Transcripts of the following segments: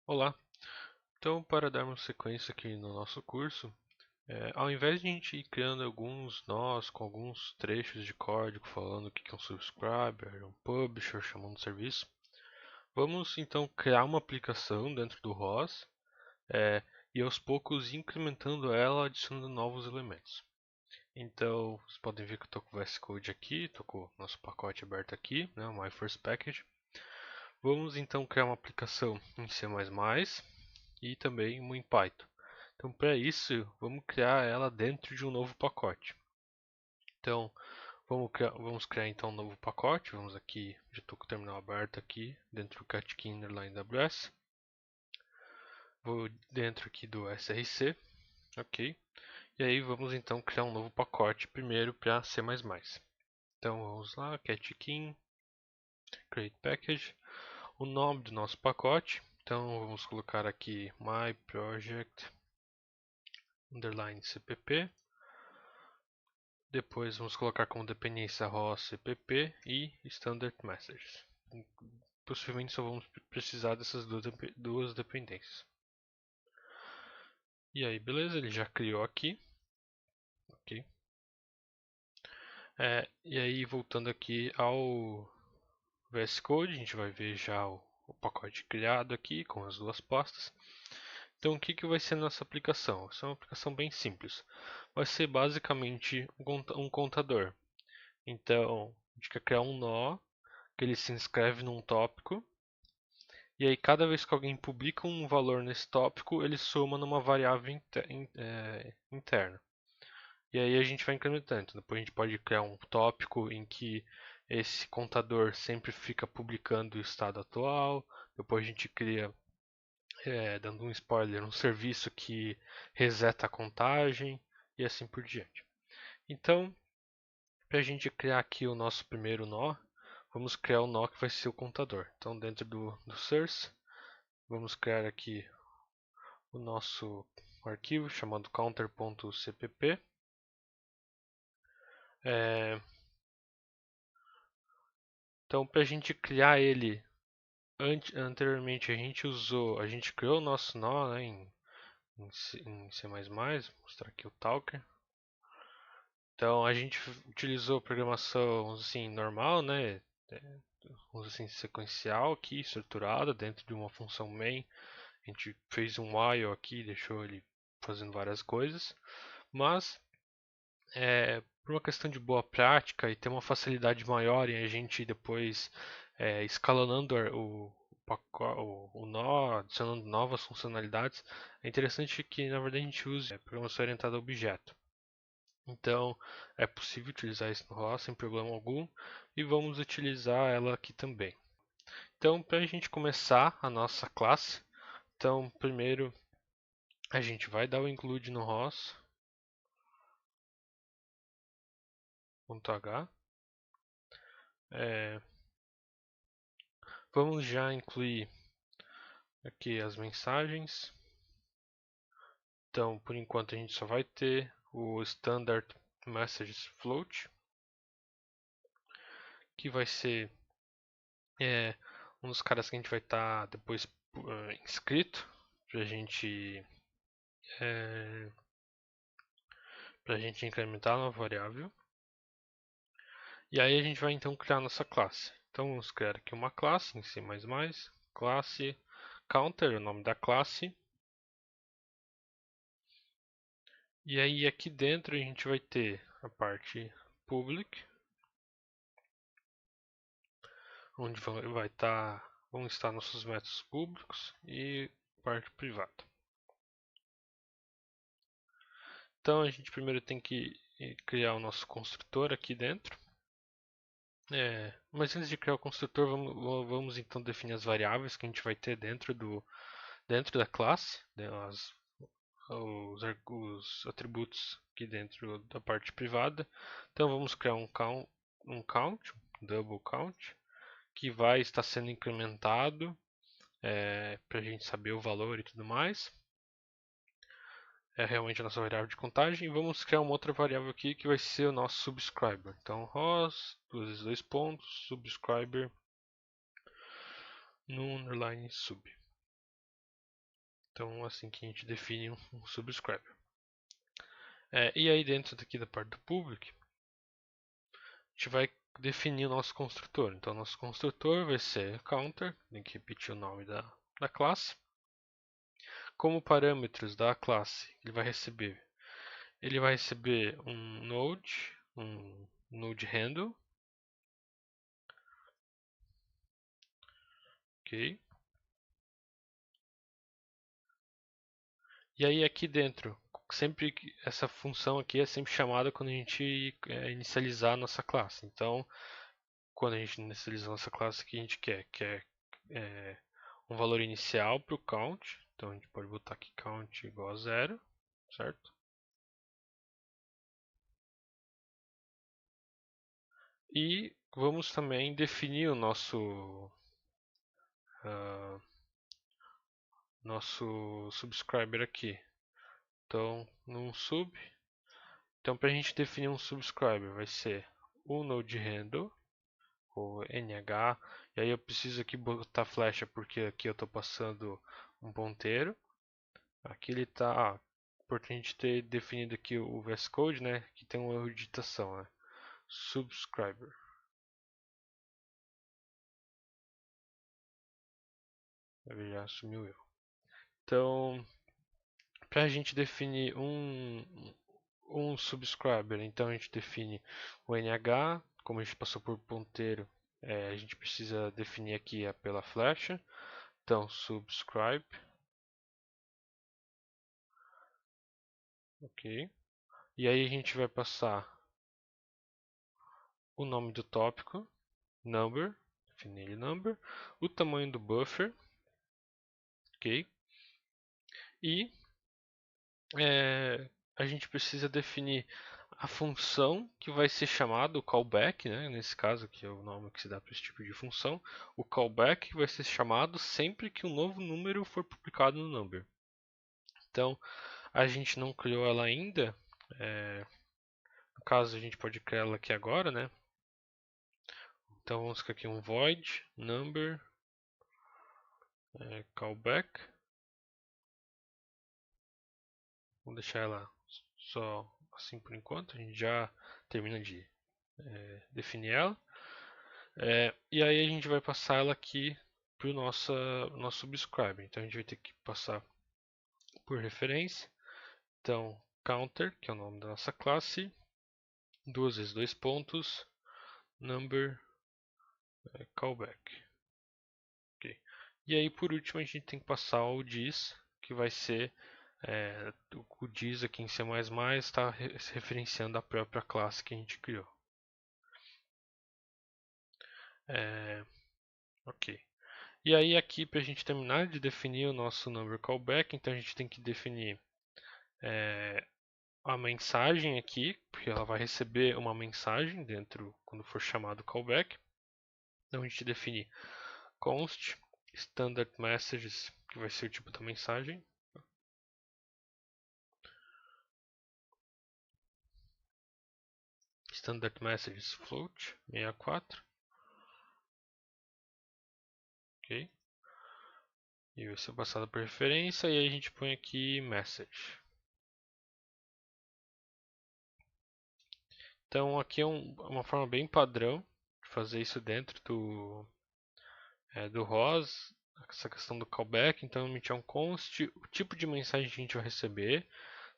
Olá, então para darmos sequência aqui no nosso curso, ao invés de a gente ir criando alguns nós com alguns trechos de código falando o que é um subscriber, um publisher, chamando o serviço, vamos então criar uma aplicação dentro do ROS e aos poucos ir incrementando ela, adicionando novos elementos. Então, vocês podem ver que eu estou com o VS Code aqui, estou com o nosso pacote aberto aqui, né, o My First Package. Vamos então criar uma aplicação em C++ e também uma em Python. Então, para isso, vamos criar ela dentro de um novo pacote. Então, vamos criar então um novo pacote. Vamos aqui, já estou com o terminal aberto aqui, dentro do catkey underline AWS. Vou dentro aqui do src, ok. E aí vamos então criar um novo pacote primeiro para C++. Então vamos lá, catkey, create package, o nome do nosso pacote. Então vamos colocar aqui my project underline cpp. Depois vamos colocar como dependência ROS cpp e standard messages. Possivelmente só vamos precisar dessas duas dependências. E aí, beleza, ele já criou aqui. Ok. E aí, voltando aqui ao VS Code, a gente vai ver já o pacote criado aqui com as duas pastas. Então, o que vai ser a nossa aplicação? Essa é uma aplicação bem simples. Vai ser basicamente um contador. Então, a gente quer criar um nó que ele se inscreve num tópico. E aí, cada vez que alguém publica um valor nesse tópico, ele soma numa variável interna. E aí a gente vai incrementando. Então, depois a gente pode criar um tópico em que esse contador sempre fica publicando o estado atual. Depois a gente cria, dando um spoiler, um serviço que reseta a contagem e assim por diante. Então, para a gente criar aqui o nosso primeiro nó, vamos criar o nó que vai ser o contador. Então, dentro do source, vamos criar aqui o nosso arquivo chamado counter.cpp. Então, para a gente criar ele, anteriormente a gente criou o nosso nó, né, em C++, vou mostrar aqui o Talker. Então, a gente utilizou programação assim normal, né, vamos assim sequencial aqui, estruturada dentro de uma função main. A gente fez um while aqui, deixou ele fazendo várias coisas, mas por uma questão de boa prática e ter uma facilidade maior em a gente depois escalonando o nó, adicionando novas funcionalidades, é interessante que na verdade a gente use programação orientada a objeto. Então é possível utilizar isso no ROS sem problema algum e vamos utilizar ela aqui também. Então para a gente começar a nossa classe, então primeiro a gente vai dar o include no ROS.h. Vamos já incluir aqui as mensagens. Então, por enquanto a gente só vai ter o standard messages float, que vai ser um dos caras que a gente vai estar depois inscrito é, para a gente incrementar a nova variável. E aí a gente vai então criar nossa classe. Então vamos criar aqui uma classe em C++, classe counter, o nome da classe. E aí aqui dentro a gente vai ter a parte public, onde vão estar nossos métodos públicos e parte privada. Então a gente primeiro tem que criar o nosso construtor aqui dentro. Mas antes de criar o construtor, vamos então definir as variáveis que a gente vai ter dentro da classe, né, os atributos aqui dentro da parte privada. Então vamos criar um count, double count, que vai estar sendo incrementado para a gente saber o valor e tudo mais. É realmente a nossa variável de contagem. E vamos criar uma outra variável aqui que vai ser o nosso subscriber. Então, ROS, duas vezes dois pontos, subscriber no underline sub. Então, assim que a gente define um subscriber. E aí dentro daqui da parte do public, a gente vai definir o nosso construtor. Então, nosso construtor vai ser counter, tem que repetir o nome da classe. Como parâmetros da classe, ele vai receber um node handle, ok? E aí aqui dentro, essa função aqui é sempre chamada quando a gente inicializar a nossa classe. Então, quando a gente inicializa a nossa classe, o que a gente quer um valor inicial para o count. Então a gente pode botar aqui count igual a 0, certo? E vamos também definir o nosso subscriber aqui. Então, num sub, então para a gente definir um subscriber vai ser o node handle, ou nh, e aí eu preciso aqui botar flecha porque aqui eu estou passando um ponteiro. Aqui ele está, por a gente ter definido aqui o VS Code, né, que tem um erro de digitação, né? Subscriber. Ele já assumiu o erro. Então, para a gente definir um subscriber, então a gente define o nh, como a gente passou por ponteiro, a gente precisa definir aqui pela flecha. Então, subscribe, ok. E aí a gente vai passar o nome do tópico, number, definir ele number, o tamanho do buffer, ok. E a gente precisa definir a função que vai ser chamada, o callback, né? Nesse caso, que é o nome que se dá para esse tipo de função. O callback vai ser chamado sempre que um novo número for publicado no number. Então, a gente não criou ela ainda. No caso, a gente pode criar ela aqui agora, né? Então, vamos criar aqui um void number callback. Vamos deixar ela só assim por enquanto. A gente já termina de definir ela. E aí a gente vai passar ela aqui para o nosso subscribe. Então a gente vai ter que passar por referência. Então, counter, que é o nome da nossa classe, duas vezes dois pontos, number callback. Okay. E aí por último a gente tem que passar o diz, que vai ser o diz aqui em C++ está referenciando a própria classe que a gente criou. Ok. E aí aqui para a gente terminar de definir o nosso number callback, então a gente tem que definir a mensagem aqui, porque ela vai receber uma mensagem dentro quando for chamado callback. Então a gente define const standard messages, que vai ser o tipo da mensagem. Standard messages float 64. Ok. E vai ser passado por referência e aí a gente põe aqui message. Então aqui é uma forma bem padrão de fazer isso dentro do ROS, essa questão do callback. Então emitir um const, o tipo de mensagem que a gente vai receber,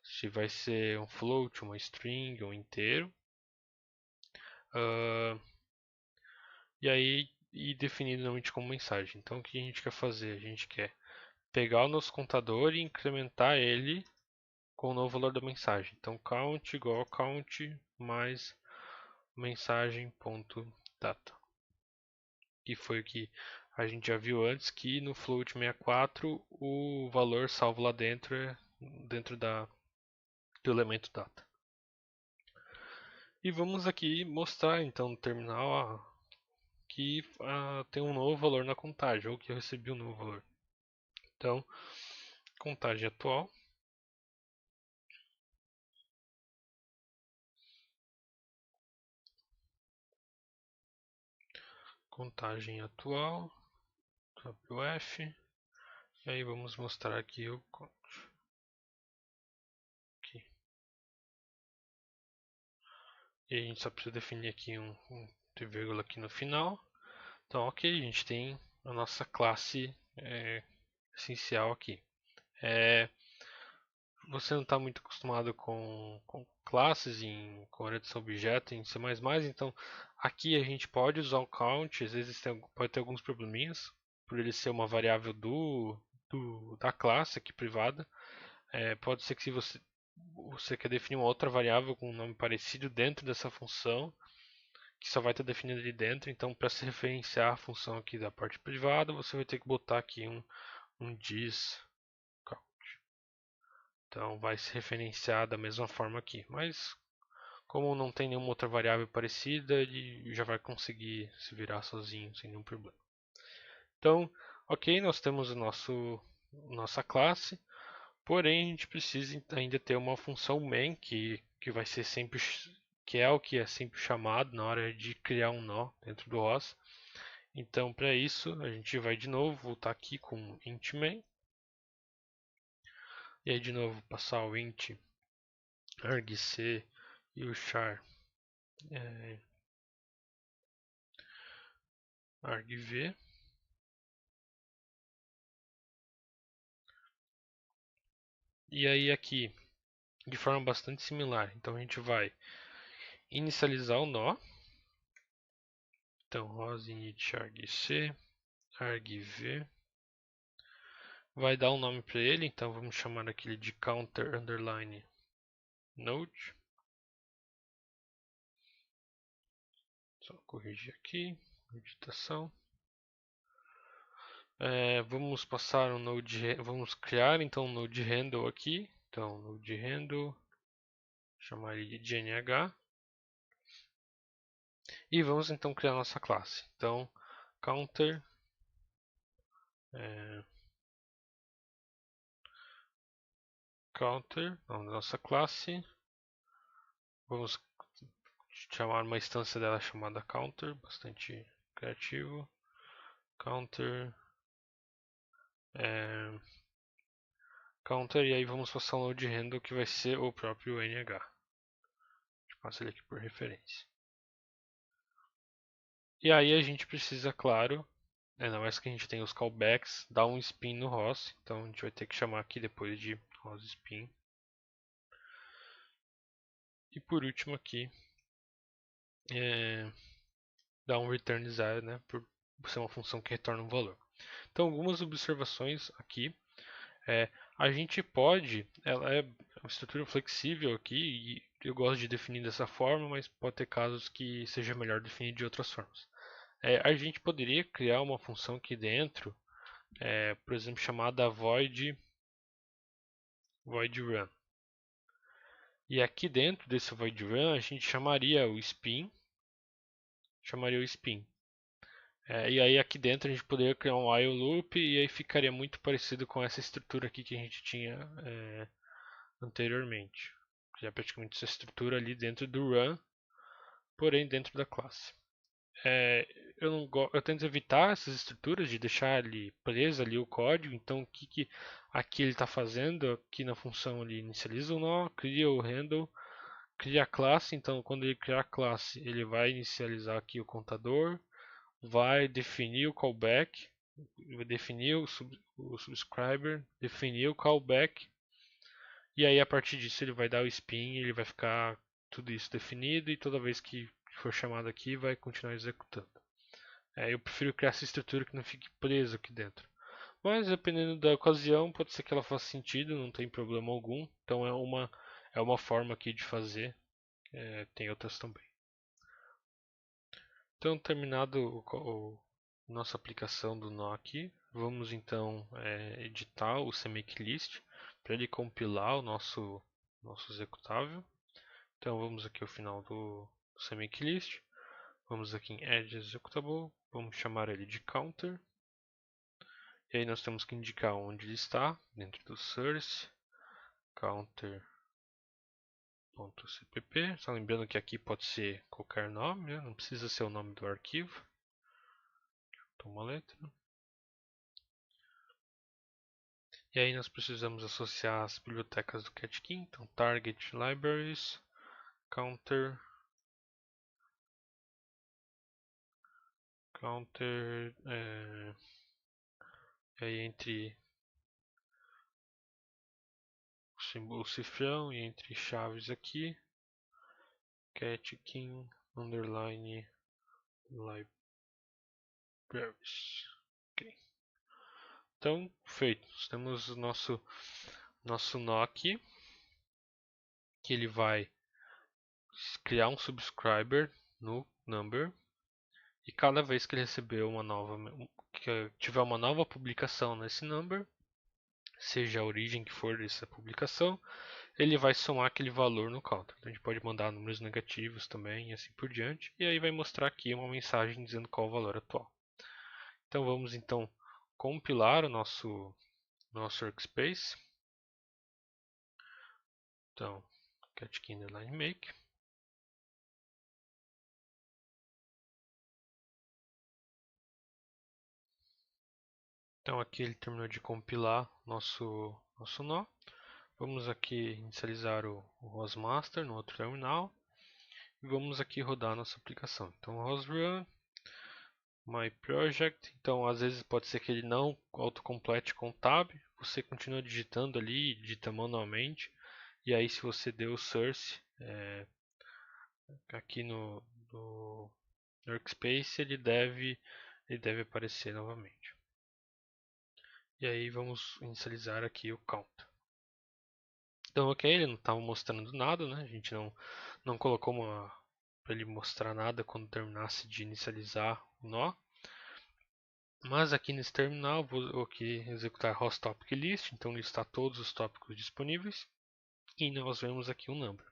se vai ser um float, uma string ou um inteiro. E aí definido normalmente como mensagem. Então o que a gente quer fazer? A gente quer pegar o nosso contador e incrementar ele com o novo valor da mensagem. Então count igual a count mais mensagem.data. Que foi o que a gente já viu antes, que no float 64 o valor salvo lá dentro é dentro do elemento data. E vamos aqui mostrar então no terminal que tem um novo valor na contagem, ou que eu recebi um novo valor. Então, contagem atual. Contagem atual, WF, E aí vamos mostrar aqui o count. Aqui. E a gente só precisa definir aqui um vírgula aqui no final. Então, ok, a gente tem a nossa classe essencial aqui. Você não está muito acostumado com classes com orientação objeto em C++, então aqui a gente pode usar o count, às vezes pode ter alguns probleminhas, por ele ser uma variável da classe aqui privada. Pode ser que se você quer definir uma outra variável com um nome parecido dentro dessa função, que só vai estar definido ali dentro, então para se referenciar a função aqui da parte privada, você vai ter que botar aqui um dis. Então vai se referenciar da mesma forma aqui, mas como não tem nenhuma outra variável parecida, ele já vai conseguir se virar sozinho sem nenhum problema. Então, ok, nós temos nossa classe, porém a gente precisa ainda ter uma função main que vai ser sempre que é o que é sempre chamado na hora de criar um nó dentro do ROS. Então, para isso, a gente vai de novo voltar aqui com int main. E aí de novo passar o int argc e o char argv. E aí aqui, de forma bastante similar, então a gente vai inicializar o nó. Então ROS init argc argv. Vai dar um nome para ele, então vamos chamar aquele de counter underline node. Só corrigir aqui, digitação. Vamos passar um node, vamos criar então um node handle aqui. Então node handle, chamar ele de gnh. E vamos então criar nossa classe. Então counter counter, nome da nossa classe. Vamos chamar uma instância dela chamada counter, bastante criativo. Counter counter, e aí vamos passar um node handle que vai ser o próprio nh. Passa ele aqui por referência. E aí a gente precisa, claro, ainda mais que a gente tem os callbacks, dar um spin no ROS. Então a gente vai ter que chamar aqui depois de ROS spin. E por último aqui, dar um return zero, né, por ser uma função que retorna um valor. Então algumas observações aqui. A gente pode, ela é uma estrutura flexível aqui e eu gosto de definir dessa forma, mas pode ter casos que seja melhor definir de outras formas. A gente poderia criar uma função aqui dentro, por exemplo, chamada void run. E aqui dentro desse void run a gente chamaria o spin. E aí aqui dentro a gente poderia criar um while loop e aí ficaria muito parecido com essa estrutura aqui que a gente tinha anteriormente. Que é praticamente essa estrutura ali dentro do run, porém dentro da classe. Eu tento evitar essas estruturas de deixar ali preso ali o código. Então o que aqui ele está fazendo? Aqui na função ele inicializa o nó, cria o handle, cria a classe. Então quando ele criar a classe ele vai inicializar aqui o contador, vai definir o callback, vai definir o subscriber, definir o callback. E aí a partir disso ele vai dar o spin, ele vai ficar tudo isso definido e toda vez que for chamado aqui vai continuar executando. Eu prefiro criar essa estrutura que não fique preso aqui dentro. Mas dependendo da ocasião, pode ser que ela faça sentido, não tem problema algum. Então é uma forma aqui de fazer. Tem outras também. Então terminado nossa aplicação do nó aqui, vamos então editar o CMakeList para ele compilar o nosso executável. Então vamos aqui ao final do CMakeList. Vamos aqui em Add Executable, vamos chamar ele de Counter. E aí nós temos que indicar onde ele está, dentro do source, counter.cpp. Só lembrando que aqui pode ser qualquer nome, né? Não precisa ser o nome do arquivo. Então uma letra. E aí nós precisamos associar as bibliotecas do CatKey, então target libraries, counter, e aí entre o cifrão e entre chaves aqui, CatKey underline libraries. Ok. Então, feito. Temos o nosso nó aqui, que ele vai criar um subscriber no number, e cada vez que ele receber que tiver uma nova publicação nesse number, seja a origem que for dessa publicação, ele vai somar aquele valor no counter. Então a gente pode mandar números negativos também e assim por diante, e aí vai mostrar aqui uma mensagem dizendo qual o valor atual. Então vamos então compilar o nosso workspace. Então, CatKey underline make. Então aqui ele terminou de compilar nosso nó. Vamos aqui inicializar o ROSmaster no outro terminal. E vamos aqui rodar nossa aplicação. Então ROSrun, my project. Então às vezes pode ser que ele não autocomplete com tab. Você continua digitando ali, digita manualmente. E aí se você deu o source aqui no workspace, ele deve aparecer novamente. E aí vamos inicializar aqui o count. Então, ok, ele não estava mostrando nada, né? A gente não colocou para ele mostrar nada quando terminasse de inicializar o nó. Mas aqui nesse terminal, vou aqui executar host topic list, então listar todos os tópicos disponíveis. E nós vemos aqui um number.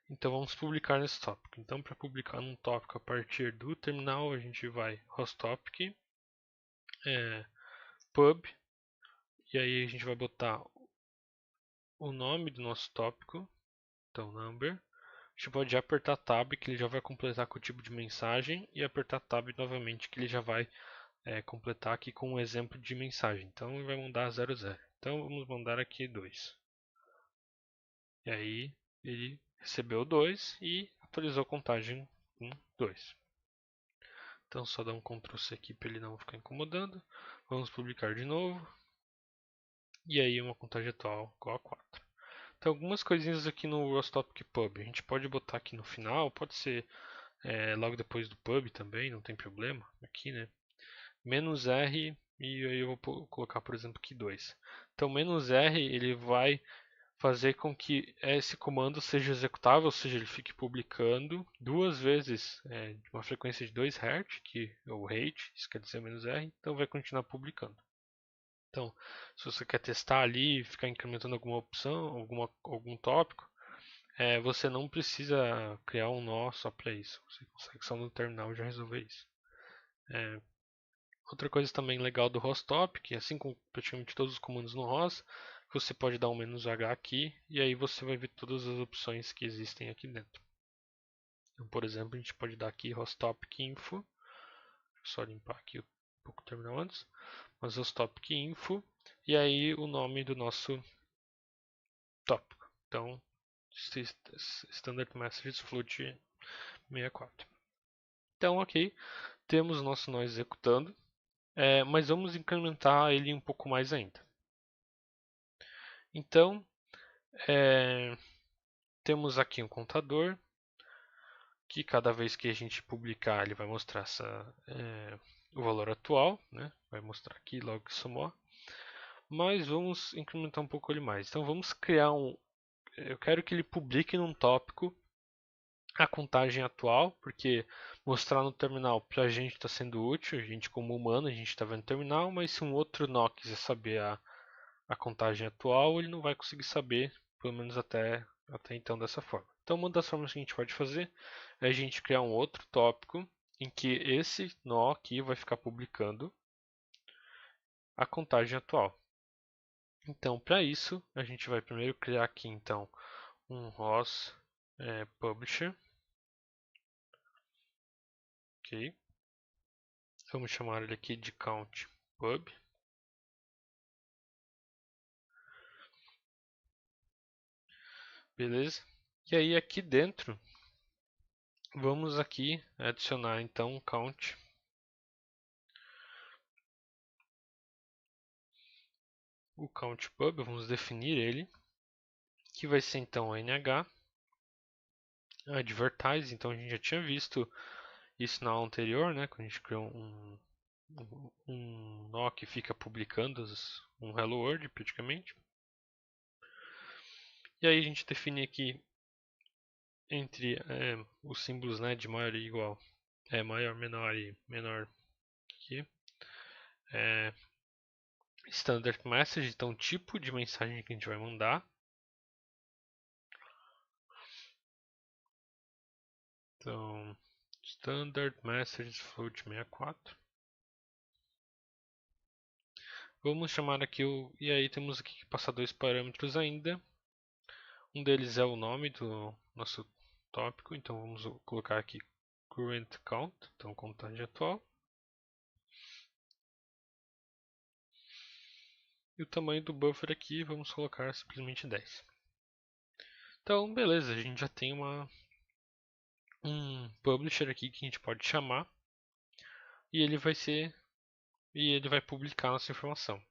Então vamos publicar nesse tópico. Então para publicar num tópico a partir do terminal, a gente vai host topic, pub, e aí a gente vai botar o nome do nosso tópico, então number. A gente pode apertar Tab, que ele já vai completar com o tipo de mensagem, e apertar Tab novamente, que ele já vai completar aqui com um exemplo de mensagem. Então ele vai mandar 00. Então vamos mandar aqui 2. E aí ele recebeu 2 e atualizou a contagem com 2. Então só dá um Ctrl C aqui para ele não ficar incomodando. Vamos publicar de novo. E aí uma contagem atual igual a 4. Então algumas coisinhas aqui no ROStopic Pub. A gente pode botar aqui no final, pode ser logo depois do pub também, não tem problema. Aqui, né? Menos R, e aí eu vou colocar, por exemplo, aqui 2. Então, menos R, ele vai fazer com que esse comando seja executável, ou seja, ele fique publicando duas vezes, de uma frequência de 2 Hz, que é o rate, isso quer dizer menos R, então vai continuar publicando. Então, se você quer testar ali, ficar incrementando alguma opção, algum tópico, você não precisa criar um nó só para isso. Você consegue só no terminal já resolver isso. Outra coisa também legal do ROStop, que assim como praticamente todos os comandos no ROS, você pode dar um "-h" aqui e aí você vai ver todas as opções que existem aqui dentro. Então, por exemplo, a gente pode dar aqui ROStopic info, só limpar aqui um pouco o terminal antes, mas ROStopic info e aí o nome do nosso tópico. Então, Standard Messages Float 64. Então, ok, temos o nosso nó executando, mas vamos incrementar ele um pouco mais ainda. Então, temos aqui um contador, que cada vez que a gente publicar, ele vai mostrar o valor atual, né? Vai mostrar aqui logo que somou. Mas vamos incrementar um pouco ele mais. Então vamos criar eu quero que ele publique num tópico a contagem atual, porque mostrar no terminal para a gente está sendo útil, a gente como humano, a gente está vendo o terminal, mas se um outro nó quiser saber a contagem atual, ele não vai conseguir saber, pelo menos até então dessa forma. Então uma das formas que a gente pode fazer é a gente criar um outro tópico em que esse nó aqui vai ficar publicando a contagem atual. Então para isso a gente vai primeiro criar aqui então um ROS publisher. Ok. Vamos chamar ele aqui de count pub. Beleza? E aí aqui dentro, vamos aqui adicionar então count. O count pub, vamos definir ele, que vai ser então nh advertise. Então a gente já tinha visto isso na aula anterior, né? Quando a gente criou um nó que fica publicando um Hello World praticamente. E aí a gente define aqui entre os símbolos, né, de maior e igual, maior, menor e menor aqui, standard message, então o tipo de mensagem que a gente vai mandar. Então, standard message float 64. Vamos chamar aqui e aí temos aqui que passar dois parâmetros ainda. Um deles é o nome do nosso tópico, então vamos colocar aqui current count, então contagem atual. E o tamanho do buffer aqui vamos colocar simplesmente 10. Então, beleza, a gente já tem um publisher aqui que a gente pode chamar e ele vai publicar nossa informação.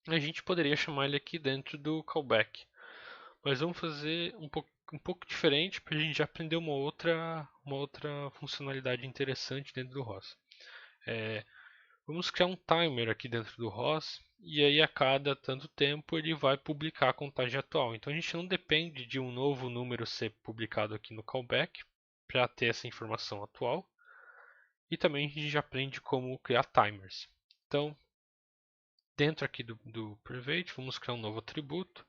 A gente poderia chamar ele aqui dentro do callback, mas vamos fazer um pouco diferente para a gente já aprender uma outra funcionalidade interessante dentro do ROS. Vamos criar um timer aqui dentro do ROS e aí a cada tanto tempo ele vai publicar a contagem atual. Então a gente não depende de um novo número ser publicado aqui no callback para ter essa informação atual. E também a gente já aprende como criar timers. Então, dentro aqui do private, vamos criar um novo atributo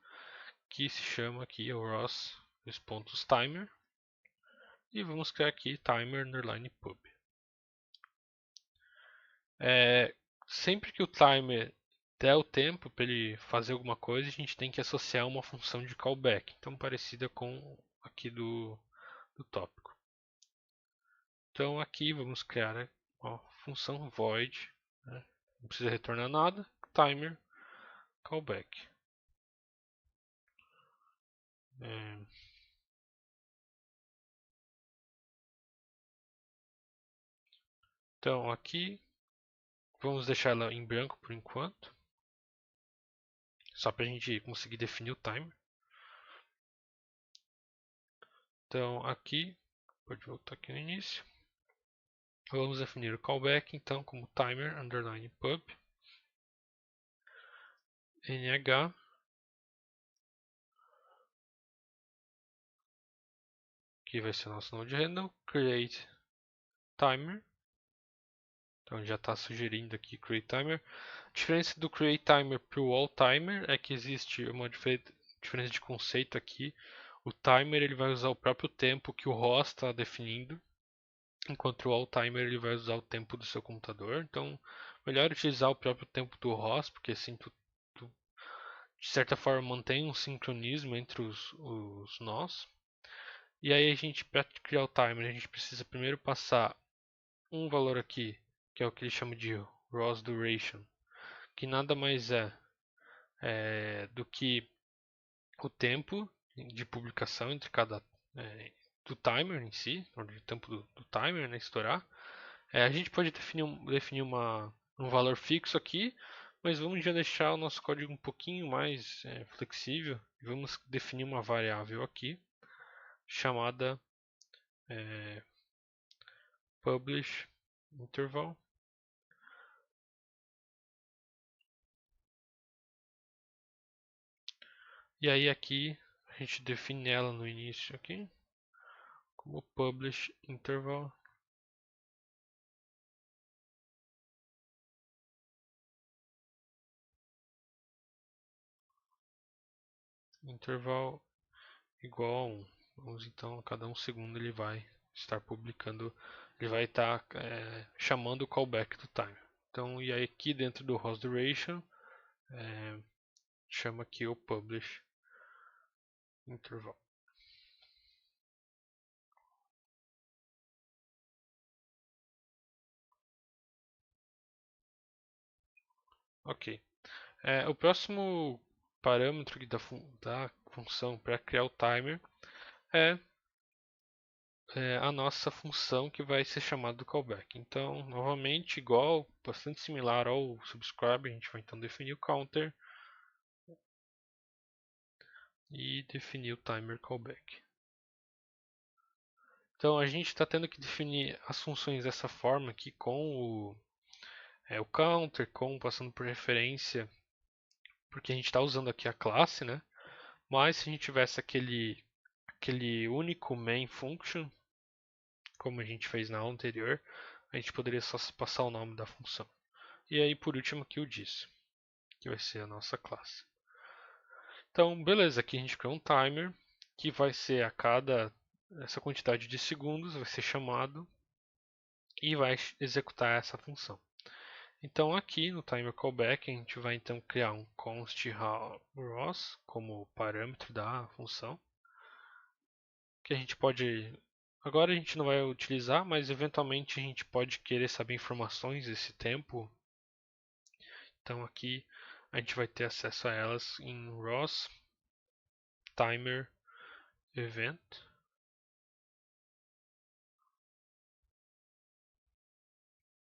que se chama aqui ROS.timer e vamos criar aqui timer underline pub. Sempre que o timer der o tempo para ele fazer alguma coisa, a gente tem que associar uma função de callback, então parecida com aqui do tópico. Então aqui vamos criar uma função void, né? Não precisa retornar nada, timer callback. Então aqui vamos deixar ela em branco por enquanto, só para a gente conseguir definir o timer. Então aqui, pode voltar aqui no início, vamos definir o callback então como timer underline pub nh que vai ser o nosso node handle, create timer. Então já está sugerindo aqui create timer. A diferença do create timer para o all timer é que existe uma diferença de conceito aqui. O timer ele vai usar o próprio tempo que o host está definindo, enquanto o all timer ele vai usar o tempo do seu computador. Então, melhor utilizar o próprio tempo do host, porque assim tu de certa forma mantém um sincronismo entre os nós. E aí a gente, para criar o timer, a gente precisa primeiro passar um valor aqui, que é o que ele chama de ROS duration, que nada mais do que o tempo de publicação entre cada do timer em si, o tempo do timer, né, estourar. A gente pode definir um valor fixo aqui, mas vamos já deixar o nosso código um pouquinho mais flexível e vamos definir uma variável aqui chamada publish interval. E aí aqui a gente define ela no início aqui como publish interval. Interval igual a 1. Vamos então, a cada um segundo ele vai estar publicando, ele vai estar chamando o callback do timer. Então, e aí aqui dentro do host duration, chama aqui o publish interval. Ok. O próximo parâmetro da função para criar o timer é, a nossa função que vai ser chamada do callback. Então, novamente, igual, bastante similar ao subscribe, a gente vai então definir o counter e definir o timer callback. Então, a gente está tendo que definir as funções dessa forma aqui com o counter, passando por referência, porque a gente está usando aqui a classe, né? Mas se a gente tivesse aquele único main function, como a gente fez na aula anterior, a gente poderia só passar o nome da função. E aí, por último, aqui o disso, que vai ser a nossa classe. Então, beleza, aqui a gente criou um timer, que vai ser a cada essa quantidade de segundos, vai ser chamado e vai executar essa função. Então, aqui no timer callback, a gente vai então criar um const rows como parâmetro da função, que a gente pode. Agora a gente não vai utilizar, mas eventualmente a gente pode querer saber informações desse tempo. Então aqui a gente vai ter acesso a elas em rows timer event.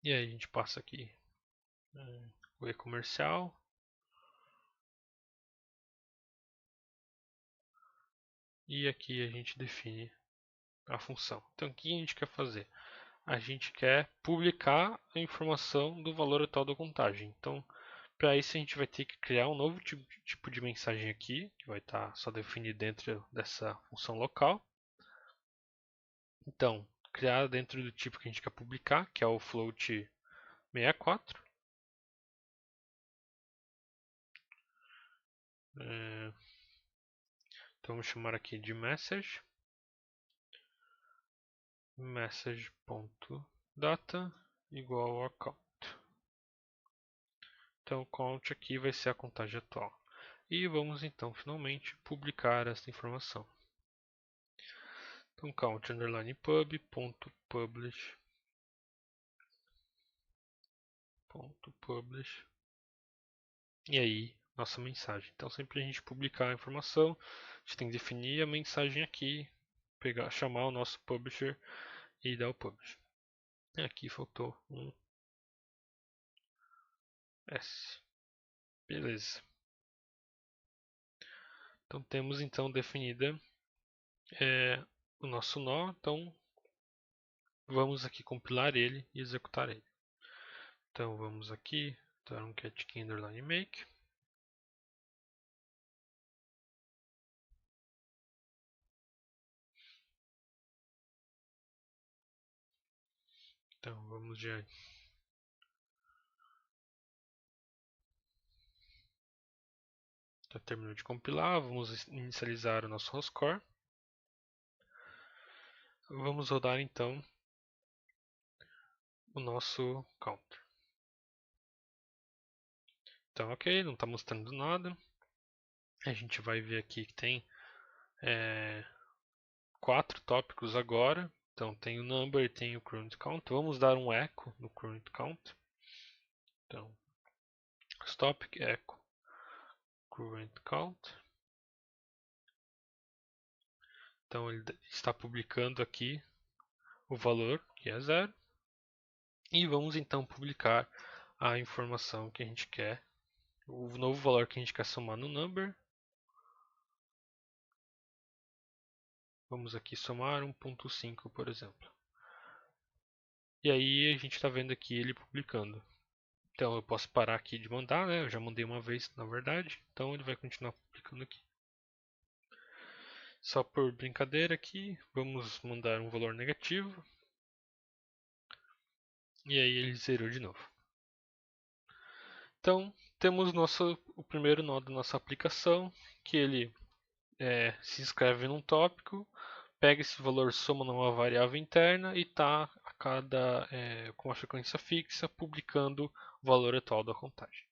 E aí a gente passa aqui o e-comercial. E aqui a gente define a função. Então o que a gente quer fazer? A gente quer publicar a informação do valor atual da contagem. Então, para isso a gente vai ter que criar um novo tipo de mensagem aqui, que vai estar só definido dentro dessa função local. Então, criar dentro do tipo que a gente quer publicar, que é o float 64. Então vamos chamar aqui de message message.data igual a count. Então count aqui vai ser a contagem atual. E vamos então finalmente publicar esta informação. Então count underline pub.publish e aí nossa mensagem. Então sempre a gente publicar a informação, a gente tem que definir a mensagem aqui, chamar o nosso publisher e dar o publish. E aqui faltou um S. Beleza. Então temos então definida o nosso nó. Então vamos aqui compilar ele e executar ele. Então vamos aqui dar um cat key underline make. Então vamos já terminou de compilar, vamos inicializar o nosso host core. Vamos rodar então o nosso counter. Então ok, não está mostrando nada. A gente vai ver aqui que tem 4 tópicos agora. Então tem o number e tem o current count. Vamos dar um echo no current count. Então, topic echo current count. Então ele está publicando aqui o valor, que é 0. E vamos então publicar a informação que a gente quer, o novo valor que a gente quer somar no number. Vamos aqui somar 1.5, por exemplo. E aí a gente está vendo aqui ele publicando. Então eu posso parar aqui de mandar, né? Eu já mandei uma vez, na verdade. Então ele vai continuar publicando aqui. Só por brincadeira aqui, vamos mandar um valor negativo. E aí ele zerou de novo. Então temos o primeiro nó da nossa aplicação, que ele se inscreve num tópico, pega esse valor, soma numa variável interna e está com uma frequência fixa publicando o valor atual da contagem.